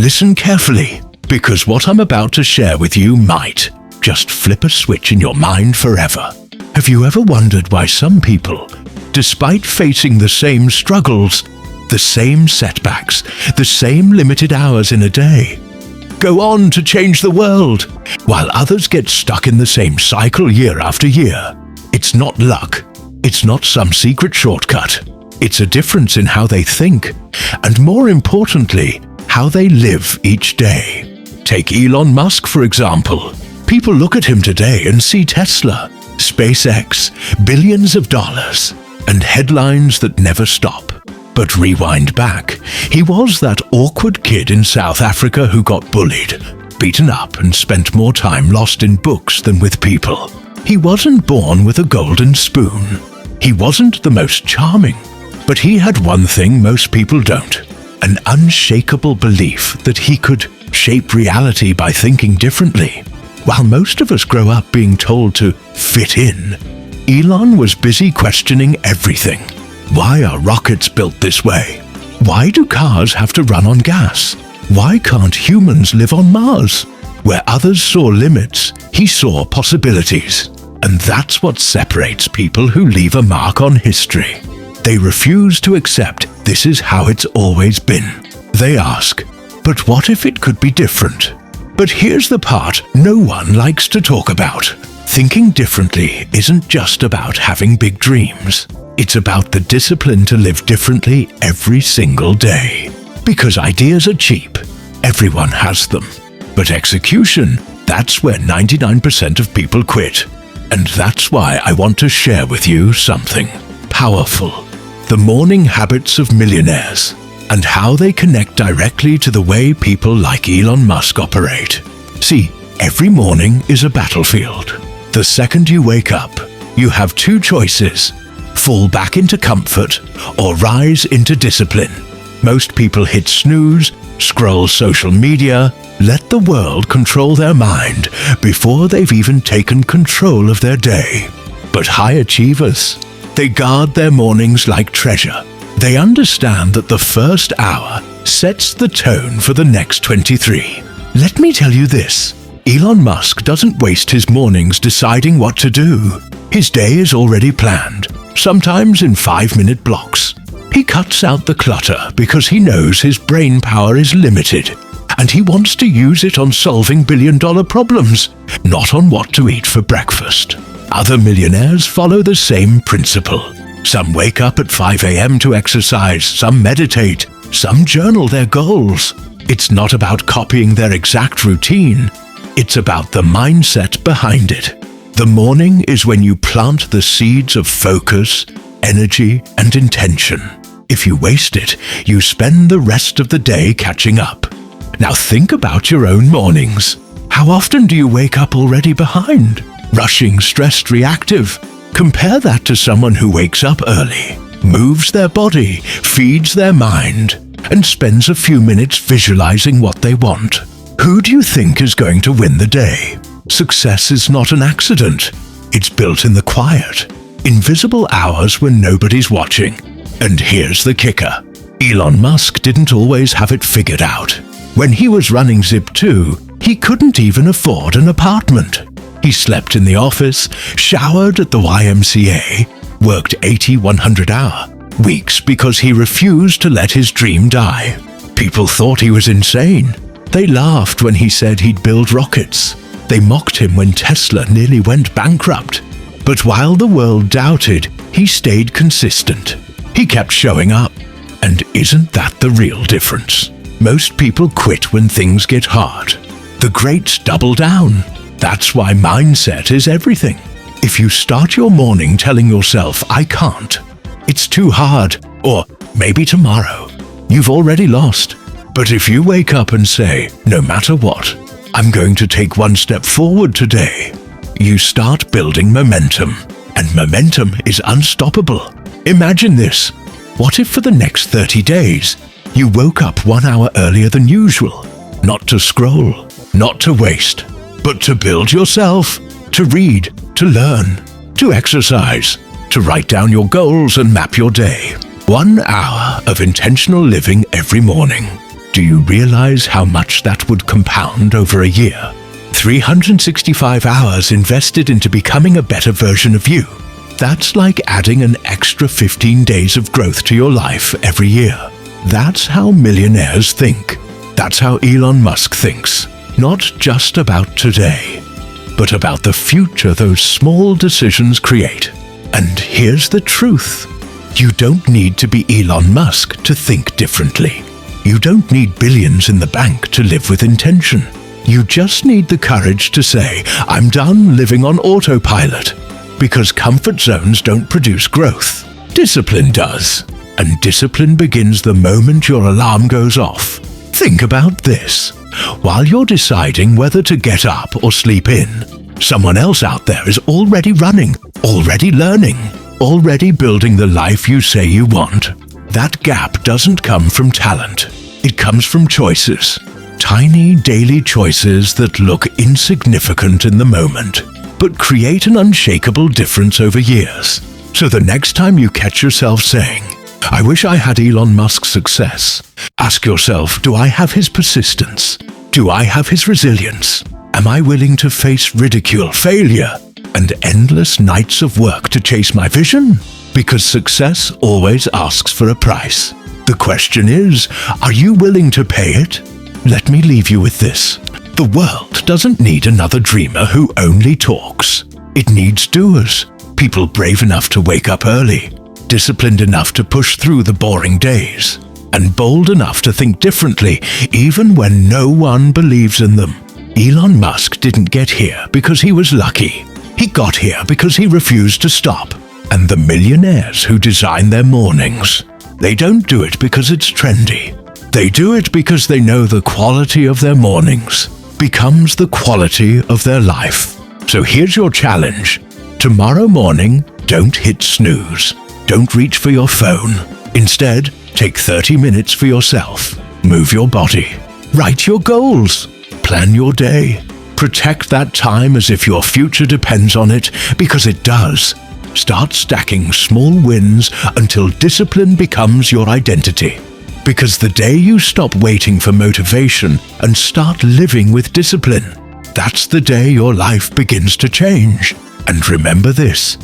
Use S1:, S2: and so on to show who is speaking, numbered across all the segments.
S1: Listen carefully, because what I'm about to share with you might just flip a switch in your mind forever. Have you ever wondered why some people, despite facing the same struggles, the same setbacks, the same limited hours in a day, go on to change the world, while others get stuck in the same cycle year after year? It's not luck. It's not some secret shortcut. It's a difference in how they think, and more importantly, how they live each day. Take Elon Musk, for example. People look at him today and see Tesla, SpaceX, billions of dollars, and headlines that never stop. But rewind back, he was that awkward kid in South Africa who got bullied, beaten up, and spent more time lost in books than with people. He wasn't born with a golden spoon. He wasn't the most charming, but he had one thing most people don't: an unshakable belief that he could shape reality by thinking differently. While most of us grow up being told to fit in, Elon was busy questioning everything. Why are rockets built this way? Why do cars have to run on gas? Why can't humans live on Mars? Where others saw limits, he saw possibilities. And that's what separates people who leave a mark on history. They refuse to accept this is how it's always been. They ask, but what if it could be different? But here's the part no one likes to talk about. Thinking differently isn't just about having big dreams. It's about the discipline to live differently every single day. Because ideas are cheap. Everyone has them. But execution, that's where 99% of people quit. And that's why I want to share with you something powerful. The morning habits of millionaires, and how they connect directly to the way people like Elon Musk operate. See, every morning is a battlefield. The second you wake up, you have two choices: fall back into comfort or rise into discipline. Most people hit snooze, scroll social media, let the world control their mind before they've even taken control of their day. But high achievers, they guard their mornings like treasure. They understand that the first hour sets the tone for the next 23. Let me tell you this: Elon Musk doesn't waste his mornings deciding what to do. His day is already planned, sometimes in 5-minute blocks. He cuts out the clutter because he knows his brain power is limited, and he wants to use it on solving billion-dollar problems, not on what to eat for breakfast. Other millionaires follow the same principle. Some wake up at 5 a.m. to exercise, some meditate, some journal their goals. It's not about copying their exact routine. It's about the mindset behind it. The morning is when you plant the seeds of focus, energy, and intention. If you waste it, you spend the rest of the day catching up. Now think about your own mornings. How often do you wake up already behind? Rushing, stressed, reactive? Compare that to someone who wakes up early, moves their body, feeds their mind, and spends a few minutes visualizing what they want. Who do you think is going to win the day? Success is not an accident. It's built in the quiet, invisible hours when nobody's watching. And here's the kicker: Elon Musk didn't always have it figured out. When he was running Zip2, he couldn't even afford an apartment. He slept in the office, showered at the YMCA, worked 80-100-hour weeks because he refused to let his dream die. People thought he was insane. They laughed when he said he'd build rockets. They mocked him when Tesla nearly went bankrupt. But while the world doubted, he stayed consistent. He kept showing up. And isn't that the real difference? Most people quit when things get hard. The greats double down. That's why mindset is everything. If you start your morning telling yourself, "I can't," "It's too hard," or "Maybe tomorrow," you've already lost. But if you wake up and say, "No matter what, I'm going to take one step forward today," you start building momentum. And momentum is unstoppable. Imagine this. What if for the next 30 days, you woke up 1 hour earlier than usual? Not to scroll, not to waste, but to build yourself, to read, to learn, to exercise, to write down your goals and map your day. 1 hour of intentional living every morning. Do you realize how much that would compound over a year? 365 hours invested into becoming a better version of you. That's like adding an extra 15 days of growth to your life every year. That's how millionaires think. That's how Elon Musk thinks. Not just about today, but about the future those small decisions create. And here's the truth. You don't need to be Elon Musk to think differently. You don't need billions in the bank to live with intention. You just need the courage to say, I'm done living on autopilot. Because comfort zones don't produce growth. Discipline does. And discipline begins the moment your alarm goes off. Think about this. While you're deciding whether to get up or sleep in, someone else out there is already running, already learning, already building the life you say you want. That gap doesn't come from talent. It comes from choices. Tiny daily choices that look insignificant in the moment, but create an unshakable difference over years. So the next time you catch yourself saying, I wish I had Elon Musk's success, ask yourself, do I have his persistence? Do I have his resilience? Am I willing to face ridicule, failure, and endless nights of work to chase my vision? Because success always asks for a price. The question is, are you willing to pay it? Let me leave you with this. The world doesn't need another dreamer who only talks. It needs doers. People brave enough to wake up early, disciplined enough to push through the boring days, and bold enough to think differently even when no one believes in them. Elon Musk didn't get here because he was lucky. He got here because he refused to stop. And the millionaires who design their mornings, they don't do it because it's trendy. They do it because they know the quality of their mornings becomes the quality of their life. So here's your challenge. Tomorrow morning, don't hit snooze. Don't reach for your phone. Instead, take 30 minutes for yourself. Move your body. Write your goals. Plan your day. Protect that time as if your future depends on it, because it does. Start stacking small wins until discipline becomes your identity. Because the day you stop waiting for motivation and start living with discipline, that's the day your life begins to change. And remember this,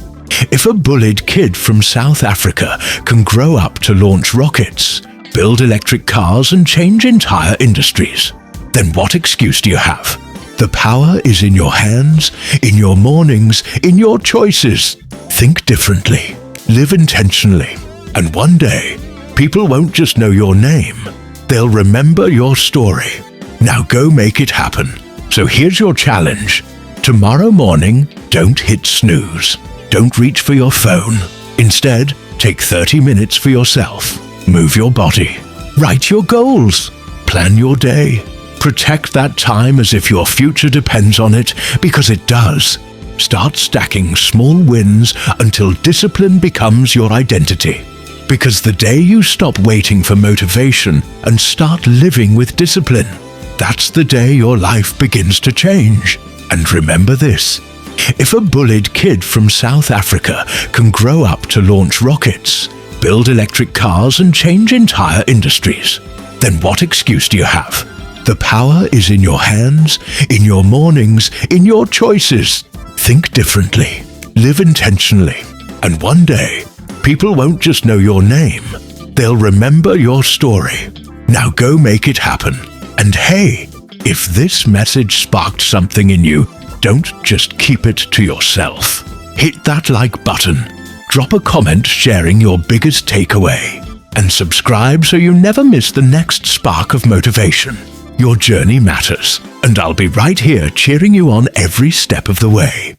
S1: if a bullied kid from South Africa can grow up to launch rockets, build electric cars and change entire industries, then what excuse do you have? The power is in your hands, in your mornings, in your choices. Think differently, live intentionally, and one day, people won't just know your name, they'll remember your story. Now go make it happen. So here's your challenge. Tomorrow morning, don't hit snooze. Don't reach for your phone. Instead, take 30 minutes for yourself. Move your body. Write your goals. Plan your day. Protect that time as if your future depends on it, because it does. Start stacking small wins until discipline becomes your identity. Because the day you stop waiting for motivation and start living with discipline, that's the day your life begins to change. And remember this, if a bullied kid from South Africa can grow up to launch rockets, build electric cars and change entire industries, then what excuse do you have? The power is in your hands, in your mornings, in your choices. Think differently, live intentionally, and one day, people won't just know your name, they'll remember your story. Now go make it happen. And hey, if this message sparked something in you, don't just keep it to yourself. Hit that like button, drop a comment sharing your biggest takeaway, and subscribe so you never miss the next spark of motivation. Your journey matters, and I'll be right here cheering you on every step of the way.